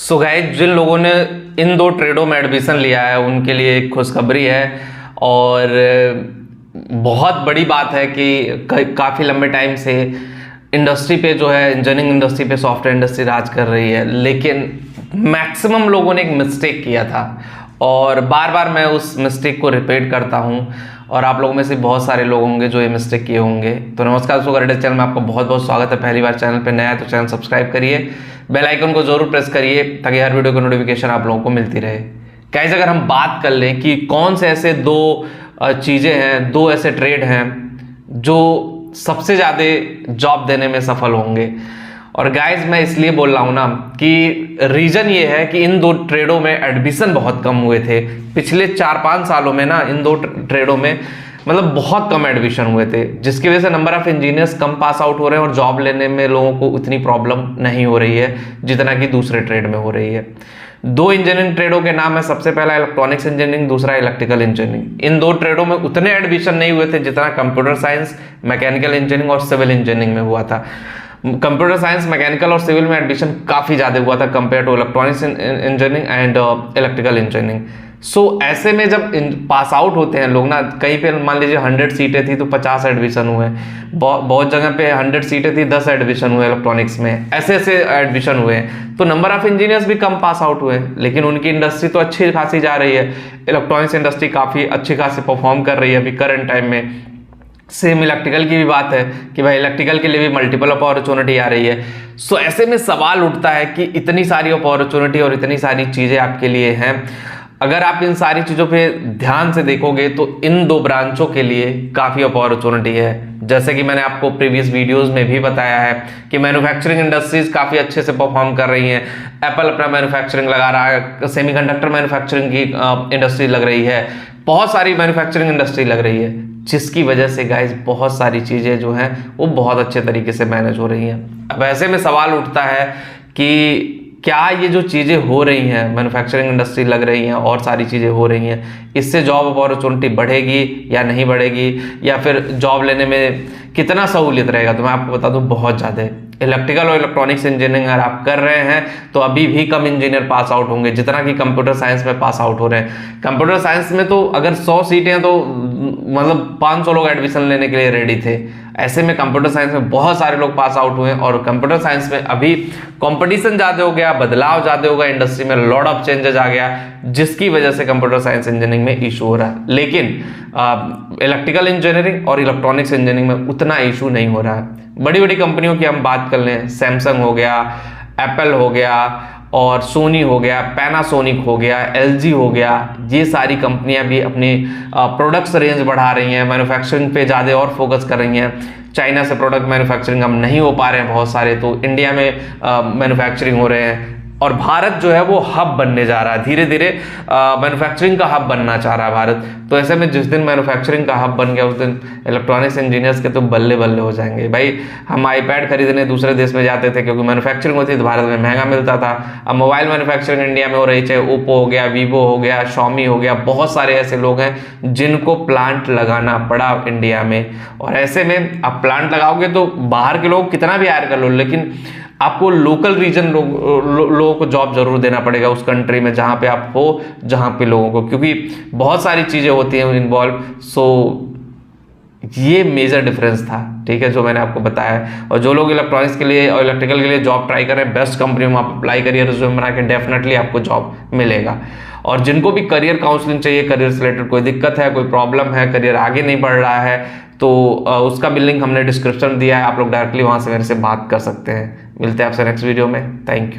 So guys, जिन लोगों ने इन दो ट्रेडों में एडमिशन लिया है उनके लिए एक खुशखबरी है। और बहुत बड़ी बात है कि काफ़ी लंबे टाइम से इंडस्ट्री पे जो है, इंजीनियरिंग इंडस्ट्री पे सॉफ्टवेयर इंडस्ट्री राज कर रही है, लेकिन मैक्सिमम लोगों ने एक मिस्टेक किया था और बार बार मैं उस मिस्टेक को रिपीट करता हूं और आप लोगों में से बहुत सारे लोग होंगे जो ये मिस्टेक किए होंगे। तो नमस्कार दोस्तों, गरेडिस चैनल में आपका बहुत बहुत स्वागत है। पहली बार चैनल पे नया है तो चैनल सब्सक्राइब करिए, बेल आइकन को जरूर प्रेस करिए ताकि हर वीडियो की नोटिफिकेशन आप लोगों को मिलती रहे। गाइस, अगर हम बात कर लें कि कौन से ऐसे दो चीज़ें हैं, दो ऐसे ट्रेड हैं जो सबसे ज़्यादा जॉब देने में सफल होंगे, और गाइज मैं इसलिए बोल रहा हूँ ना कि रीज़न ये है कि इन दो ट्रेडों में एडमिशन बहुत कम हुए थे। पिछले 4-5 सालों में ना इन दो ट्रेडों में मतलब बहुत कम एडमिशन हुए थे, जिसकी वजह से number of engineers come pass out हो रहे हैं और जॉब लेने में लोगों को उतनी प्रॉब्लम नहीं हो रही है जितना कि दूसरे ट्रेड में हो रही है। दो इंजीनियरिंग ट्रेडों के नाम है, सबसे पहला इलेक्ट्रॉनिक्स इंजीनियरिंग, दूसरा इलेक्ट्रिकल इंजीनियरिंग। इन दो ट्रेडों में उतने एडमिशन नहीं हुए थे जितना कंप्यूटर साइंस, मैकेनिकल इंजीनियरिंग और सिविल इंजीनियरिंग में हुआ था। कंप्यूटर साइंस, मैकेनिकल और सिविल में एडमिशन काफ़ी ज़्यादा हुआ था compare to electronics engineering and electrical engineering. So ऐसे में जब पास आउट होते हैं लोग ना, कहीं पे मान लीजिए 100 सीटें थी तो 50 एडमिशन हुए, बहुत जगह पे 100 सीटें थी 10 एडमिशन हुए इलेक्ट्रॉनिक्स में, ऐसे ऐसे एडमिशन हुए। तो नंबर ऑफ इंजीनियर्स भी कम पास आउट हुए, लेकिन उनकी इंडस्ट्री तो अच्छी खासी जा रही है। इलेक्ट्रॉनिक्स इंडस्ट्री काफ़ी अच्छी खासी परफॉर्म कर रही है अभी करंट टाइम में। सेम इलेक्ट्रिकल की भी बात है कि भाई इलेक्ट्रिकल के लिए भी मल्टीपल अपॉर्चुनिटी आ रही है। सो ऐसे में सवाल उठता है कि इतनी सारी अपॉर्चुनिटी और इतनी सारी चीज़ें आपके लिए हैं, अगर आप इन सारी चीज़ों पे ध्यान से देखोगे तो इन दो ब्रांचों के लिए काफ़ी अपॉर्चुनिटी है। जैसे कि मैंने आपको प्रीवियस वीडियोस में भी बताया है कि मैन्युफैक्चरिंग इंडस्ट्रीज काफ़ी अच्छे से परफॉर्म कर रही हैं। एप्पल अपना मैन्युफैक्चरिंग लगा रहा है, सेमीकंडक्टर मैन्युफैक्चरिंग की इंडस्ट्री लग रही है, बहुत सारी मैन्युफैक्चरिंग इंडस्ट्री लग रही है, जिसकी वजह से गाइज बहुत सारी चीज़ें जो हैं वो बहुत अच्छे तरीके से मैनेज हो रही हैं। अब ऐसे में सवाल उठता है कि क्या ये जो चीज़ें हो रही हैं, मैन्युफैक्चरिंग इंडस्ट्री लग रही हैं और सारी चीज़ें हो रही हैं, इससे जॉब अपॉर्चुनिटी बढ़ेगी या नहीं बढ़ेगी, या फिर जॉब लेने में कितना सहूलियत रहेगा? तो मैं आपको बता दूं, बहुत ज़्यादा। इलेक्ट्रिकल और इलेक्ट्रॉनिक्स इंजीनियरिंग अगर आप कर रहे हैं तो अभी भी कम इंजीनियर पास आउट होंगे जितना कि कंप्यूटर साइंस में पास आउट हो रहे हैं। कंप्यूटर साइंस में तो अगर 100 सीटें हैं तो मतलब 500 लोग एडमिशन लेने के लिए रेडी थे। ऐसे में कंप्यूटर साइंस में बहुत सारे लोग पास आउट हुए और कंप्यूटर साइंस में अभी कंपटीशन ज़्यादा हो गया, बदलाव ज़्यादा होगा, इंडस्ट्री में लॉट ऑफ चेंजेस आ गया, जिसकी वजह से कंप्यूटर साइंस इंजीनियरिंग में इशू हो रहा है। लेकिन इलेक्ट्रिकल इंजीनियरिंग और इलेक्ट्रॉनिक्स इंजीनियरिंग में उतना इशू नहीं हो रहा है। बड़ी बड़ी कंपनियों की हम बात कर लें, सैमसंग हो गया, एप्पल हो गया और सोनी हो गया, पैनासोनिक हो गया, एलजी हो गया, ये सारी कंपनियां भी अपनी प्रोडक्ट्स रेंज बढ़ा रही हैं, मैन्युफैक्चरिंग पे ज़्यादा और फोकस कर रही हैं। चाइना से प्रोडक्ट मैन्युफैक्चरिंग हम नहीं हो पा रहे हैं बहुत सारे, तो इंडिया में मैन्युफैक्चरिंग हो रहे हैं और भारत जो है वो हब बनने जा रहा है, धीरे धीरे मैन्युफैक्चरिंग का हब बनना चाह रहा है भारत। तो ऐसे में जिस दिन मैन्युफैक्चरिंग का हब बन गया उस दिन इलेक्ट्रॉनिक्स इंजीनियर्स के तो बल्ले बल्ले हो जाएंगे। भाई, हम आईपैड खरीदने दूसरे देश में जाते थे क्योंकि मैन्युफैक्चरिंग होती थी तो भारत में महंगा मिलता था। अब मोबाइल मैन्युफैक्चरिंग इंडिया में हो रही, चाहे ओप्पो हो गया, वीवो हो गया, शॉमी हो गया, बहुत सारे ऐसे लोग हैं जिनको प्लांट लगाना पड़ा इंडिया में। और ऐसे में आप प्लांट लगाओगे तो बाहर के लोग कितना भी हायर कर लो, लेकिन आपको लोकल रीजन लोगों को जॉब जरूर देना पड़ेगा उस कंट्री में जहाँ पे आप हो, जहाँ पे लोगों को, क्योंकि बहुत सारी चीज़ें होती हैं इन्वॉल्व। सो ये मेजर डिफरेंस था, ठीक है, जो मैंने आपको बताया है। और जो लोग इलेक्ट्रॉनिक्स के लिए और इलेक्ट्रिकल के लिए जॉब ट्राई कर रहे हैं, बेस्ट कंपनी में आप अप्लाई करिए, रिज्यूम बना के, डेफिनेटली आपको जॉब मिलेगा। और जिनको भी करियर काउंसलिंग चाहिए, करियर से रिलेटेड कोई दिक्कत है, कोई प्रॉब्लम है, करियर आगे नहीं बढ़ रहा है, तो उसका भी लिंक हमने डिस्क्रिप्शन दिया है, आप लोग डायरेक्टली वहाँ से मेरे से बात कर सकते हैं। मिलते हैं आपसे नेक्स्ट वीडियो में। Thank you.